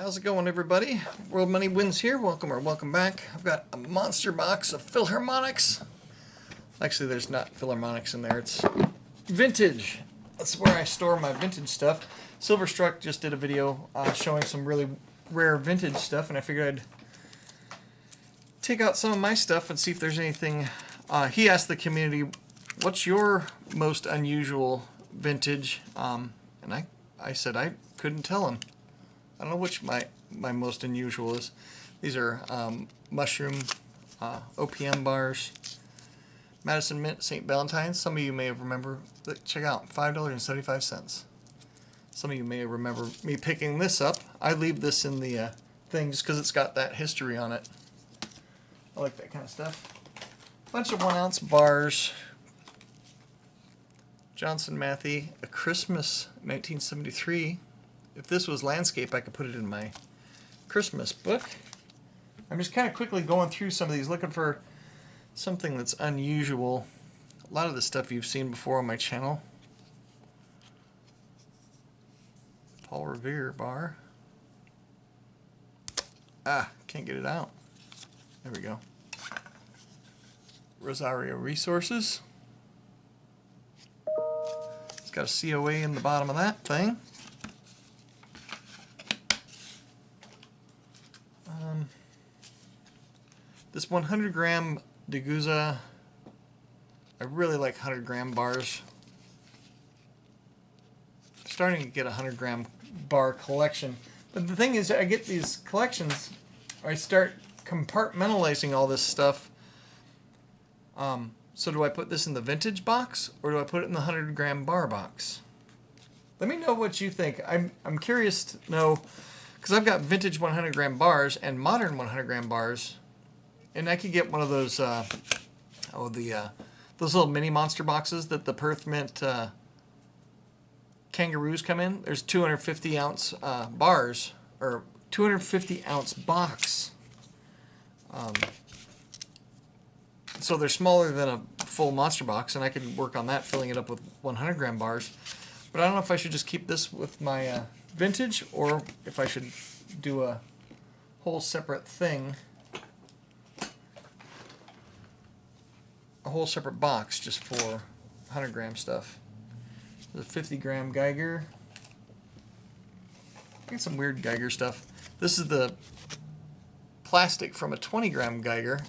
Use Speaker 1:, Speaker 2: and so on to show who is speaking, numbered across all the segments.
Speaker 1: How's it going, everybody? World Money Wins here. Welcome back. I've got a monster box of Philharmonics. Actually, there's not Philharmonics in there. It's vintage. That's where I store my vintage stuff. Silverstruck just did a video showing some really rare vintage stuff, and I figured I'd take out some of my stuff and see if there's anything. He asked the community, what's your most unusual vintage? And I said I couldn't tell him. I don't know which my most unusual is. These are mushroom OPM bars. Madison Mint St. Valentine's. Some of you may have remembered. Check out, $5.75. Some of you may remember me picking this up. I leave this in the thing just because it's got that history on it. I like that kind of stuff. Bunch of 1 ounce bars. Johnson Matthey, A Christmas 1973. If this was landscape, I could put it in my Christmas book. I'm just kind of quickly going through some of these, looking for something that's unusual. A lot of the stuff you've seen before on my channel. Paul Revere bar. Can't get it out. There we go. Rosario Resources. It's got a COA in the bottom of that thing. This 100 gram Degussa, I really like 100 gram bars. Starting to get a 100 gram bar collection. But the thing is, I get these collections, I start compartmentalizing all this stuff. So do I put this in the vintage box, or do I put it in the 100 gram bar box? Let me know what you think. I'm curious to know, because I've got vintage 100 gram bars and modern 100 gram bars. And I could get one of those, those little mini monster boxes that the Perth Mint kangaroos come in. There's 250 ounce bars, or 250 ounce box. So they're smaller than a full monster box, and I could work on that, filling it up with 100 gram bars. But I don't know if I should just keep this with my vintage, or if I should do a whole separate thing. A whole separate box just for 100 gram stuff. The 50 gram Geiger. I got some weird Geiger stuff. This is the plastic from a 20 gram Geiger.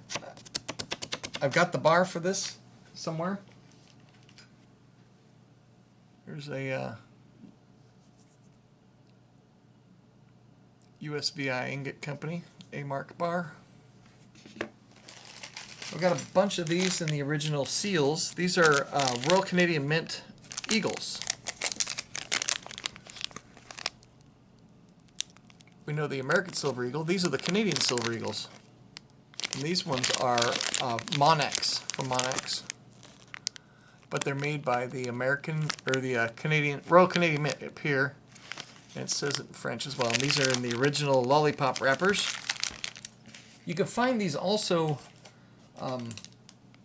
Speaker 1: I've got the bar for this somewhere. There's a USVI ingot company, A-Mark bar. I've got a bunch of these in the original seals. These are Royal Canadian Mint Eagles. We know the American Silver Eagle. These are the Canadian Silver Eagles. And these ones are Monex, from Monex. But they're made by the American, or the Canadian, Royal Canadian Mint up here. And it says it in French as well. And these are in the original lollipop wrappers. You can find these also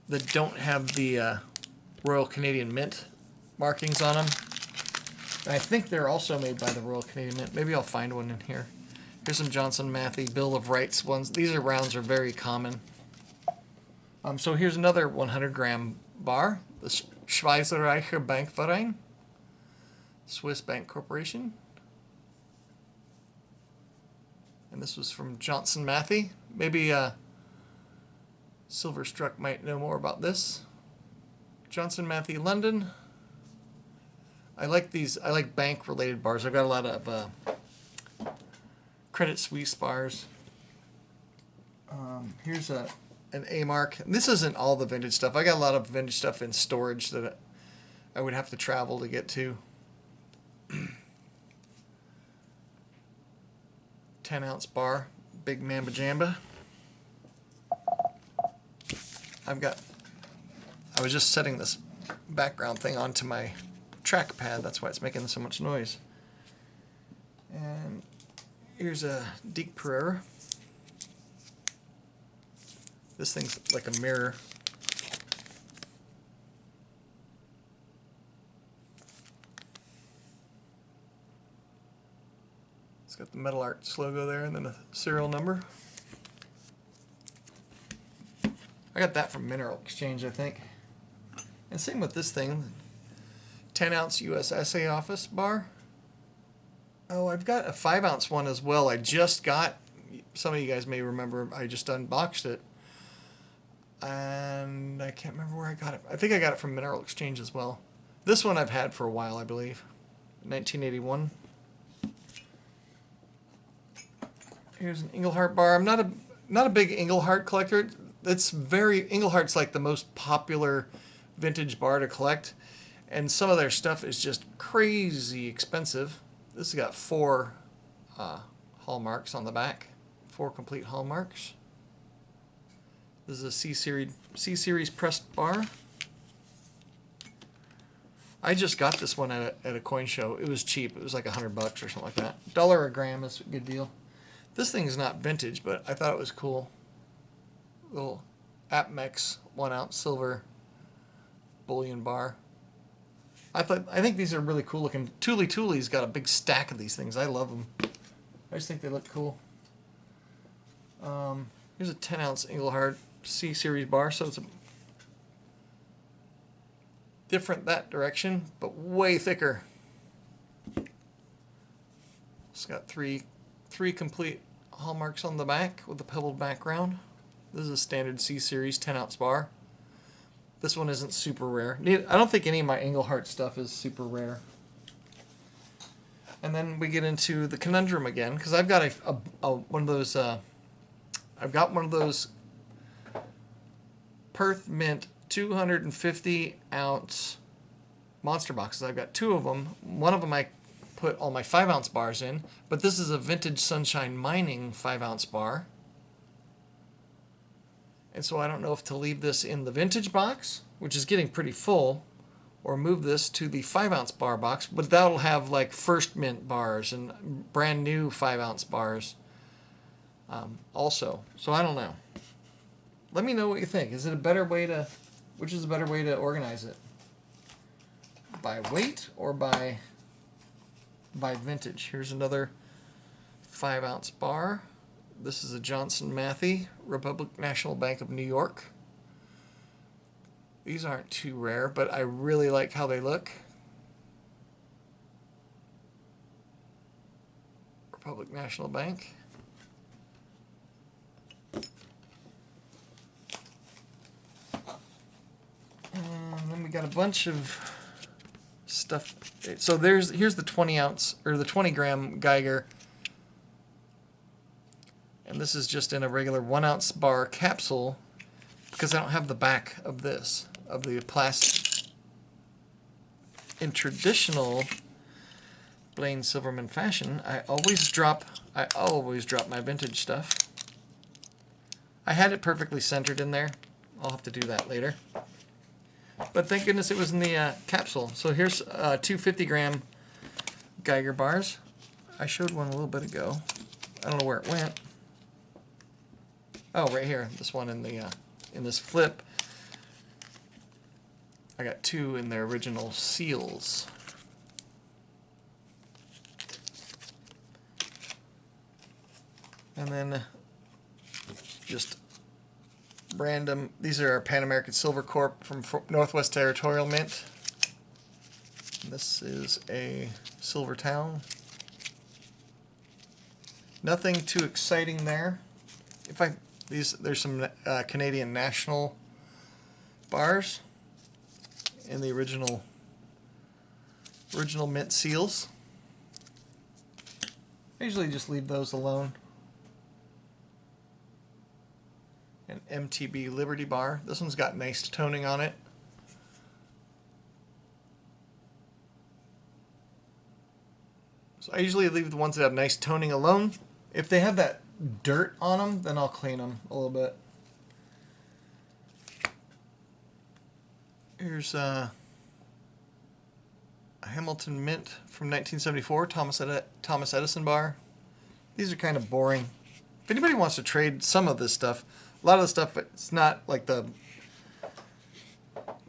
Speaker 1: that don't have the Royal Canadian Mint markings on them. And I think they're also made by the Royal Canadian Mint. Maybe I'll find one in here. Here's some Johnson Matthey Bill of Rights ones. These rounds are very common. So here's another 100 gram bar. The Schweizerischer Bankverein, Swiss Bank Corporation. And this was from Johnson Matthey. Maybe Silverstruck might know more about this. Johnson Matthey London. I like these. I like bank related bars. I've got a lot of Credit Suisse bars. Here's an A-Mark. This isn't all the vintage stuff. I got a lot of vintage stuff in storage that I would have to travel to get to. 10 ounce bar, Big Mamba Jamba. I was just setting this background thing onto my trackpad. That's why it's making so much noise. And here's a Deke Pereira. This thing's like a mirror. got the Metal Arts logo there and then a serial number. I got that from Mineral Exchange, I think. And same with this thing. 10-ounce USSA office bar. Oh, I've got a 5-ounce one as well. I just got, some of you guys may remember, I just unboxed it. And I can't remember where I got it. I think I got it from Mineral Exchange as well. This one I've had for a while, I believe. 1981. Here's an Englehard bar. I'm not a big Englehard collector. Englehard's like the most popular vintage bar to collect, and some of their stuff is just crazy expensive. This has got 4 hallmarks on the back, 4 complete hallmarks. This is a C-series pressed bar. I just got this one at a coin show. It was cheap. It was like $100 or something like that. $1 a gram is a good deal. This thing is not vintage, but I thought it was cool. Little Apmex 1-ounce silver bullion bar. I think these are really cool looking. Tuli's got a big stack of these things. I love them. I just think they look cool. Here's a 10-ounce Englehard C-series bar, so it's different that direction, but way thicker. It's got three complete hallmarks on the back with a pebbled background. This is a standard C-series 10-ounce bar. This one isn't super rare. I don't think any of my Englehart stuff is super rare. And then we get into the conundrum again, because I've got one of those. I've got one of those Perth Mint 250-ounce monster boxes. I've got 2 of them. One of them I put all my 5-ounce bars in, but this is a vintage Sunshine Mining 5-ounce bar. And so I don't know if to leave this in the vintage box, which is getting pretty full, or move this to the 5-ounce bar box, but that'll have like first mint bars and brand new 5-ounce bars also. So I don't know. Let me know what you think. Is it a better way to, which is a better way to organize it? By weight or by vintage? Here's another 5-ounce bar. This is a Johnson Matthey, Republic National Bank of New York. These aren't too rare, but I really like how they look. Republic National Bank. And then we got a bunch of stuff. So here's the 20-ounce or the 20-gram Geiger. And this is just in a regular 1-ounce bar capsule because I don't have the back of this, of the plastic. In traditional Blaine Silverman fashion, I always drop my vintage stuff. I had it perfectly centered in there. I'll have to do that later. But thank goodness it was in the capsule. So here's 2 50-gram Geiger bars. I showed one a little bit ago. I don't know where it went. Oh, right here. This one in this flip. I got 2 in their original seals. And then just random. These are our Pan American Silver Corp from Northwest Territorial Mint. This is a Silver Town. Nothing too exciting there. There's some Canadian National bars in the original mint seals. I usually just leave those alone. An MTB Liberty bar. This one's got nice toning on it. So I usually leave the ones that have nice toning alone. If they have that dirt on them, then I'll clean them a little bit. Here's a Hamilton Mint from 1974, Thomas Edison bar. These are kind of boring. If anybody wants to trade some of this stuff, a lot of the stuff, it's not like the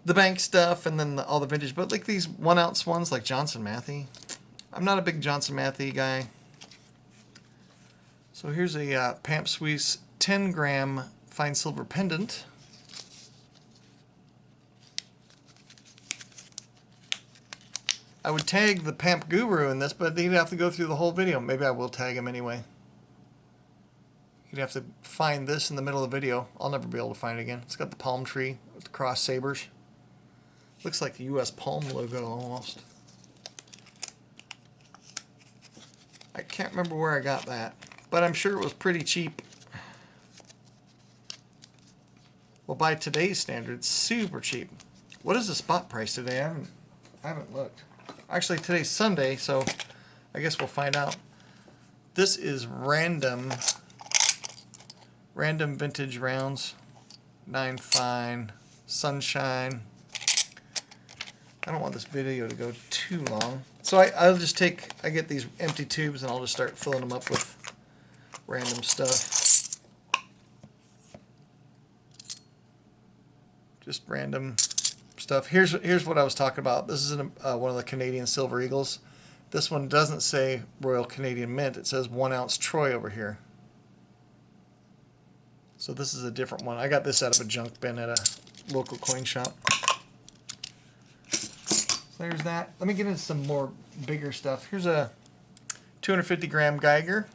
Speaker 1: bank stuff and then all the vintage, but like these 1-ounce ones like Johnson Matthey. I'm not a big Johnson Matthey guy. So here's a Pamp Suisse 10-gram fine silver pendant. I would tag the Pamp Guru in this, but he'd have to go through the whole video. Maybe I will tag him anyway. You'd have to find this in the middle of the video. I'll never be able to find it again. It's got the palm tree with the cross sabers. Looks like the U.S. Palm logo almost. I can't remember where I got that, but I'm sure it was pretty cheap. Well, by today's standards, super cheap. What is the spot price today? I haven't looked. Actually, today's Sunday, so I guess we'll find out. This is random vintage rounds. 9 fine, sunshine. I don't want this video to go too long. So I'll just I get these empty tubes and I'll just start filling them up with random stuff. Just random stuff. Here's what I was talking about. This is one of the Canadian Silver Eagles. This one doesn't say Royal Canadian Mint. It says 1 ounce Troy over here. So this is a different one. I got this out of a junk bin at a local coin shop. There's that. Let me get into some more bigger stuff. Here's a 250-gram Geiger.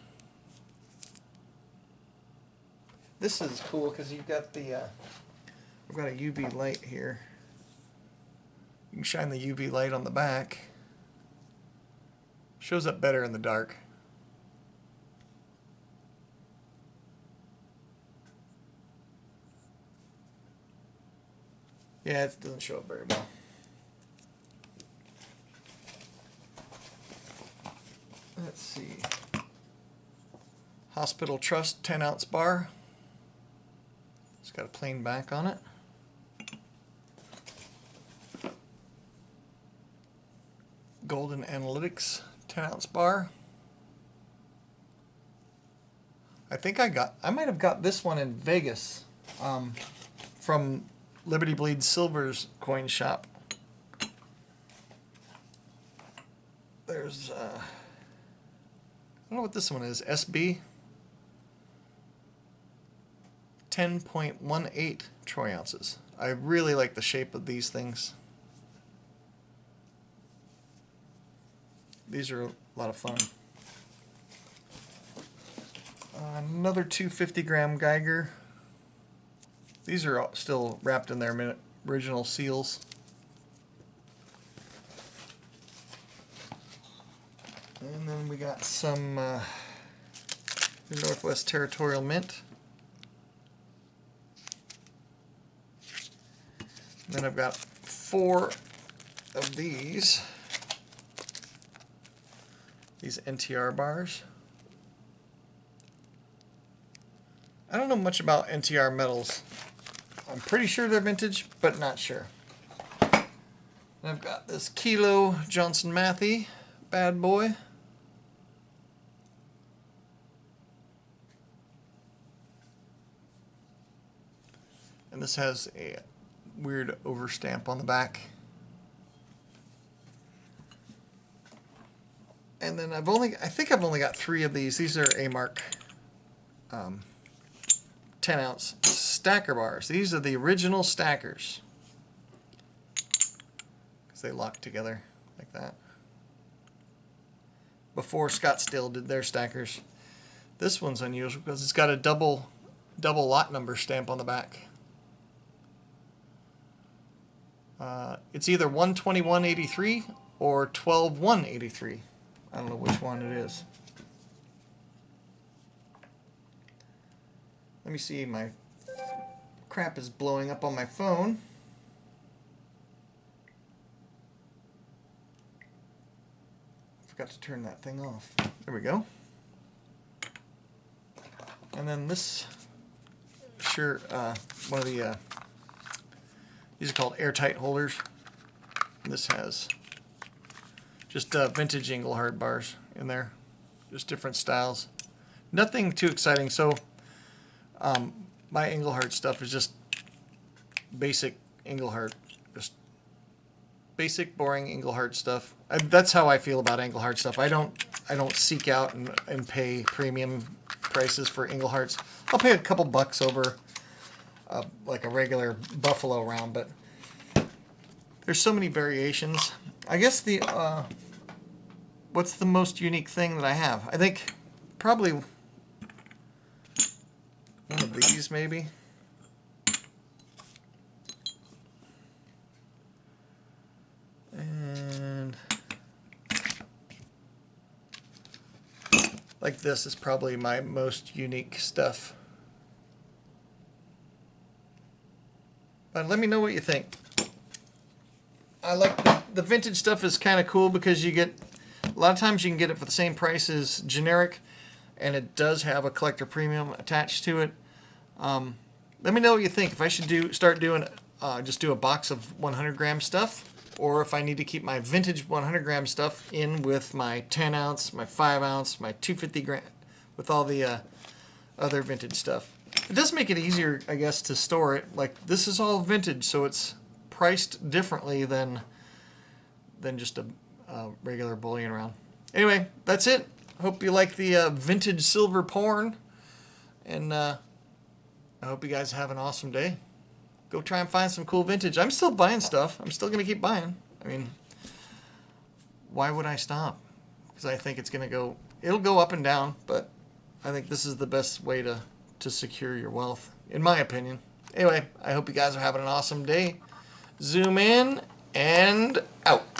Speaker 1: This is cool because you've got the I've got a UV light here. You can shine the UV light on the back. Shows up better in the dark. Yeah, it doesn't show up very well. Let's see. Hospital Trust 10-ounce bar. It's got a plain back on it. Golden Analytics 10-ounce bar. I might have got this one in Vegas from Liberty Bleed Silver's coin shop. There's I don't know what this one is. SB 10.18 troy ounces. I really like the shape of these things. These are a lot of fun. Another 250-gram Geiger. These are still wrapped in their original seals. And then we got some Northwest Territorial Mint. And then I've got 4 of these NTR bars. I don't know much about NTR metals. I'm pretty sure they're vintage, but not sure. And I've got this Kilo Johnson Matthey bad boy. And this has a weird overstamp on the back. And then I think I've only got 3 of these. These are A-Mark 10-ounce stacker bars. These are the original stackers. Because they lock together like that. Before Scottsdale did their stackers. This one's unusual because it's got a double lot number stamp on the back. It's either 12183 or 12183. I don't know which one it is. Let me see, my crap is blowing up on my phone. Forgot to turn that thing off. There we go. And then this, one of the, these are called airtight holders. And this has just vintage Englehard bars in there. Just different styles. Nothing too exciting. So my Englehard stuff is just basic Englehard. Just basic, boring Englehard stuff. That's how I feel about Englehard stuff. I don't seek out and pay premium prices for Englehards. I'll pay a couple bucks over like a regular buffalo round, but there's so many variations. I guess the what's the most unique thing that I have? I think probably one of these, maybe. And like this is probably my most unique stuff. But let me know what you think. I like the vintage stuff is kind of cool because you get, a lot of times you can get it for the same price as generic, and it does have a collector premium attached to it. Let me know what you think. If I should start doing, just do a box of 100 gram stuff, or if I need to keep my vintage 100 gram stuff in with my 10 ounce, my 5 ounce, my 250 gram, with all the other vintage stuff. It does make it easier, I guess, to store it. Like, this is all vintage, so it's priced differently than just a regular bullion round. Anyway, that's it. Hope you like the vintage silver porn, and I hope you guys have an awesome day. Go try and find some cool vintage. I'm still buying stuff. I'm still going to keep buying. I mean, why would I stop? Because I think it's going to go, it'll go up and down, but I think this is the best way to secure your wealth, in my opinion. Anyway, I hope you guys are having an awesome day. Zoom in and out.